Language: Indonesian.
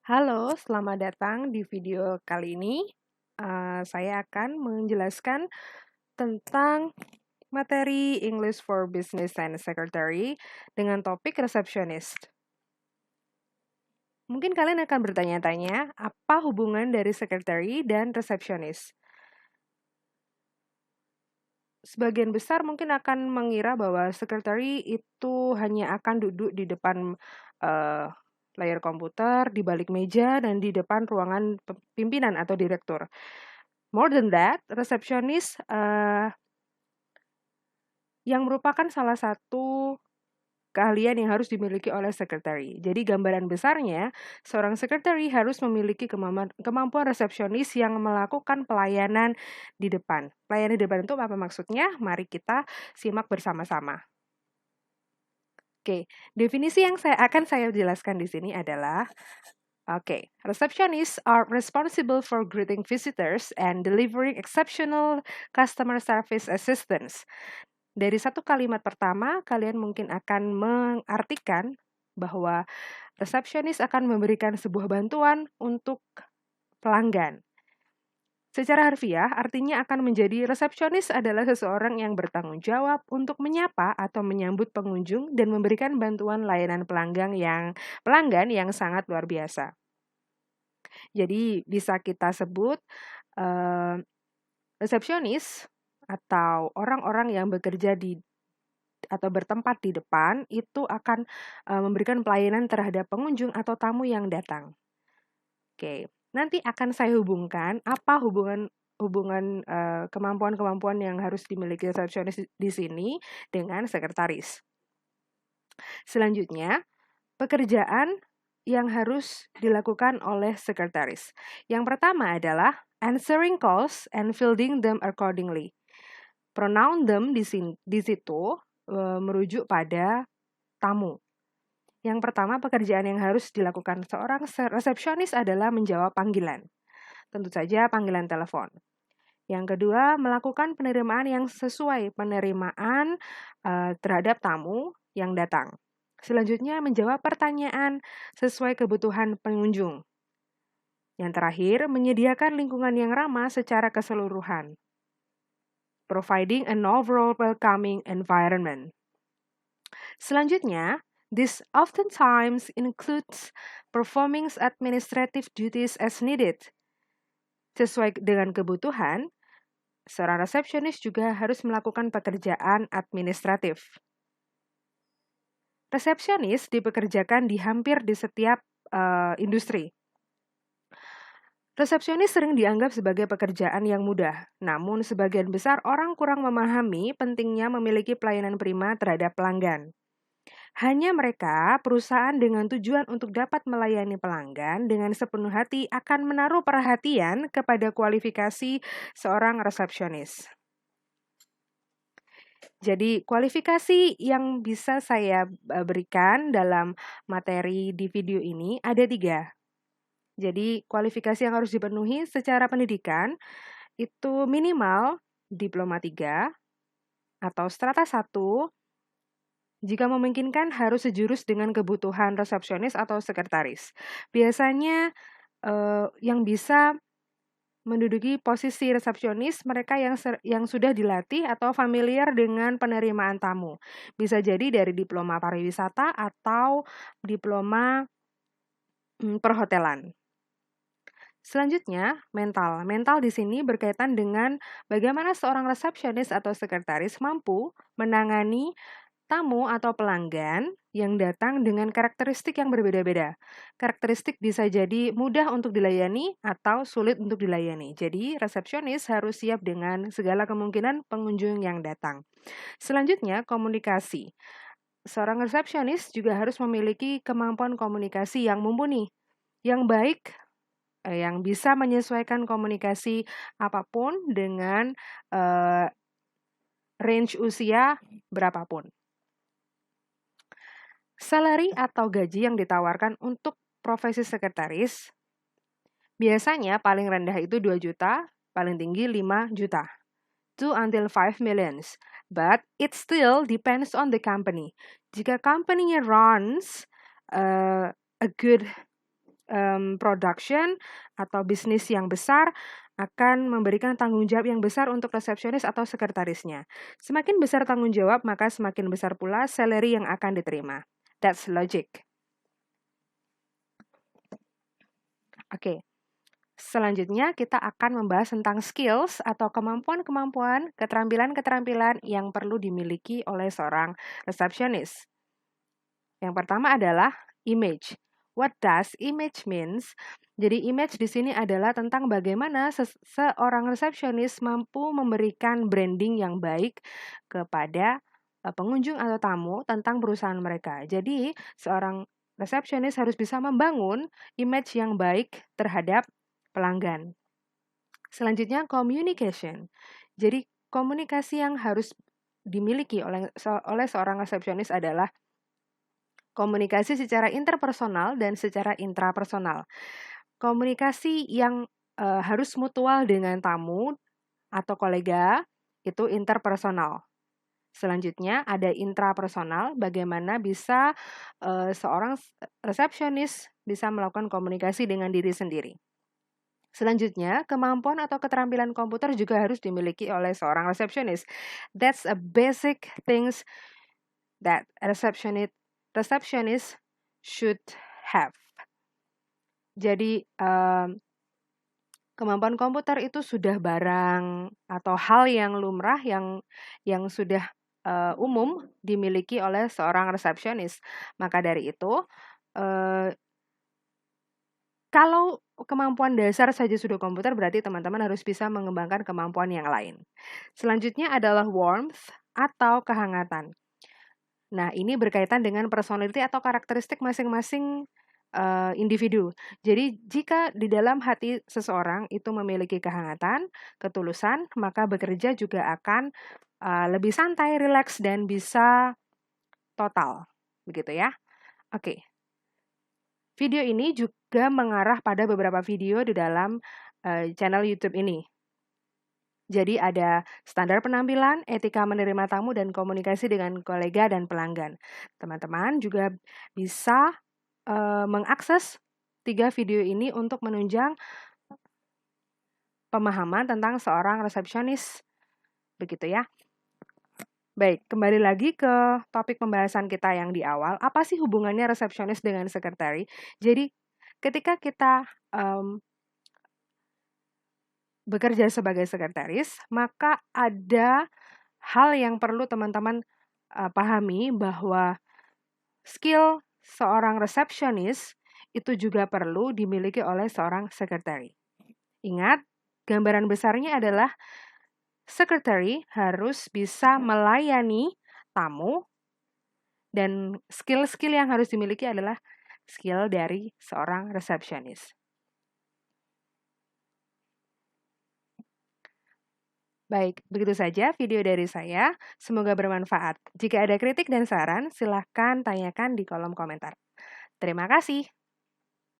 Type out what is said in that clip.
Halo, selamat datang di video kali ini. Saya akan menjelaskan tentang materi English for Business and Secretary dengan topik receptionist. Mungkin kalian akan bertanya-tanya, apa hubungan dari secretary dan receptionist? Sebagian besar mungkin akan mengira bahwa secretary itu hanya akan duduk di depan layar komputer, di balik meja, dan di depan ruangan pimpinan atau direktur. More than that, receptionist yang merupakan salah satu keahlian yang harus dimiliki oleh secretary. Jadi gambaran besarnya, seorang secretary harus memiliki kemampuan resepsionis yang melakukan pelayanan di depan. Pelayanan di depan itu apa maksudnya? Mari kita simak bersama-sama. Oke, definisi yang akan saya jelaskan di sini adalah receptionists are responsible for greeting visitors and delivering exceptional customer service assistance. Dari satu kalimat pertama, kalian mungkin akan mengartikan bahwa resepsionis akan memberikan sebuah bantuan untuk pelanggan. Secara harfiah, artinya akan menjadi resepsionis adalah seseorang yang bertanggung jawab untuk menyapa atau menyambut pengunjung dan memberikan bantuan layanan pelanggan yang sangat luar biasa. Jadi bisa kita sebut resepsionis atau orang-orang yang bekerja atau bertempat di depan itu akan memberikan pelayanan terhadap pengunjung atau tamu yang datang. Oke, nanti akan saya hubungkan apa hubungan kemampuan-kemampuan yang harus dimiliki resepsionis di sini dengan sekretaris. Selanjutnya, pekerjaan yang harus dilakukan oleh sekretaris. Yang pertama adalah answering calls and fielding them accordingly. Pronoun them di situ merujuk pada tamu. Yang pertama, pekerjaan yang harus dilakukan seorang resepsionis adalah menjawab panggilan. Tentu saja panggilan telepon. Yang kedua, melakukan penerimaan yang sesuai penerimaan terhadap tamu yang datang. Selanjutnya, menjawab pertanyaan sesuai kebutuhan pengunjung. Yang terakhir, menyediakan lingkungan yang ramah secara keseluruhan. Providing an overall welcoming environment. Selanjutnya, this oftentimes includes performing administrative duties as needed. Sesuai dengan kebutuhan, seorang resepsionis juga harus melakukan pekerjaan administratif. Resepsionis dipekerjakan di hampir di setiap industri. Resepsionis sering dianggap sebagai pekerjaan yang mudah, namun sebagian besar orang kurang memahami pentingnya memiliki pelayanan prima terhadap pelanggan. Hanya mereka, perusahaan dengan tujuan untuk dapat melayani pelanggan dengan sepenuh hati akan menaruh perhatian kepada kualifikasi seorang resepsionis. Jadi, kualifikasi yang bisa saya berikan dalam materi di video ini ada 3. Jadi, kualifikasi yang harus dipenuhi secara pendidikan itu minimal diploma 3 atau strata 1. Jika memungkinkan harus sejurus dengan kebutuhan resepsionis atau sekretaris. Biasanya yang bisa menduduki posisi resepsionis mereka yang sudah dilatih atau familiar dengan penerimaan tamu. Bisa jadi dari diploma pariwisata atau diploma perhotelan. Selanjutnya, mental. Mental di sini berkaitan dengan bagaimana seorang resepsionis atau sekretaris mampu menangani tamu atau pelanggan yang datang dengan karakteristik yang berbeda-beda. Karakteristik bisa jadi mudah untuk dilayani atau sulit untuk dilayani. Jadi, resepsionis harus siap dengan segala kemungkinan pengunjung yang datang. Selanjutnya, komunikasi. Seorang resepsionis juga harus memiliki kemampuan komunikasi yang mumpuni, yang baik, yang bisa menyesuaikan komunikasi apapun dengan range usia berapapun. Salary atau gaji yang ditawarkan untuk profesi sekretaris biasanya paling rendah itu 2 juta, paling tinggi 5 juta. 2 until 5 millions. But it still depends on the company. Jika company-nya runs a good production atau bisnis yang besar akan memberikan tanggung jawab yang besar untuk resepsionis atau sekretarisnya. Semakin besar tanggung jawab, maka semakin besar pula salary yang akan diterima. That's logic. Oke. Selanjutnya kita akan membahas tentang skills atau kemampuan-kemampuan, keterampilan-keterampilan yang perlu dimiliki oleh seorang resepsionis. Yang pertama adalah image. What does image means? Jadi image di sini adalah tentang bagaimana seorang resepsionis mampu memberikan branding yang baik kepada pengunjung atau tamu tentang perusahaan mereka. Jadi seorang resepsionis harus bisa membangun image yang baik terhadap pelanggan. Selanjutnya communication. Jadi komunikasi yang harus dimiliki oleh seorang resepsionis adalah komunikasi secara interpersonal dan secara intrapersonal. Komunikasi yang harus mutual dengan tamu atau kolega itu interpersonal. Selanjutnya ada intrapersonal, bagaimana bisa seorang resepsionis bisa melakukan komunikasi dengan diri sendiri. Selanjutnya, kemampuan atau keterampilan komputer juga harus dimiliki oleh seorang resepsionis. That's a basic things that a receptionist should have. Jadi, kemampuan komputer itu sudah barang atau hal yang lumrah yang sudah umum dimiliki oleh seorang resepsionis. Maka dari itu, kalau kemampuan dasar saja sudah komputer, berarti teman-teman harus bisa mengembangkan kemampuan yang lain. Selanjutnya adalah warmth atau kehangatan. Nah, ini berkaitan dengan personality atau karakteristik masing-masing individu. Jadi, jika di dalam hati seseorang itu memiliki kehangatan, ketulusan, maka bekerja juga akan lebih santai, rileks, dan bisa total. Begitu ya. Oke. Video ini juga mengarah pada beberapa video di dalam channel YouTube ini. Jadi ada standar penampilan, etika menerima tamu, dan komunikasi dengan kolega dan pelanggan. Teman-teman juga bisa mengakses 3 video ini untuk menunjang pemahaman tentang seorang resepsionis. Begitu ya. Baik, kembali lagi ke topik pembahasan kita yang di awal. Apa sih hubungannya resepsionis dengan sekretari? Jadi, ketika kita bekerja sebagai sekretaris, maka ada hal yang perlu teman-teman pahami bahwa skill seorang resepsionis itu juga perlu dimiliki oleh seorang sekretari. Ingat, gambaran besarnya adalah sekretari harus bisa melayani tamu dan skill-skill yang harus dimiliki adalah skill dari seorang resepsionis. Baik, begitu saja video dari saya. Semoga bermanfaat. Jika ada kritik dan saran, silahkan tanyakan di kolom komentar. Terima kasih.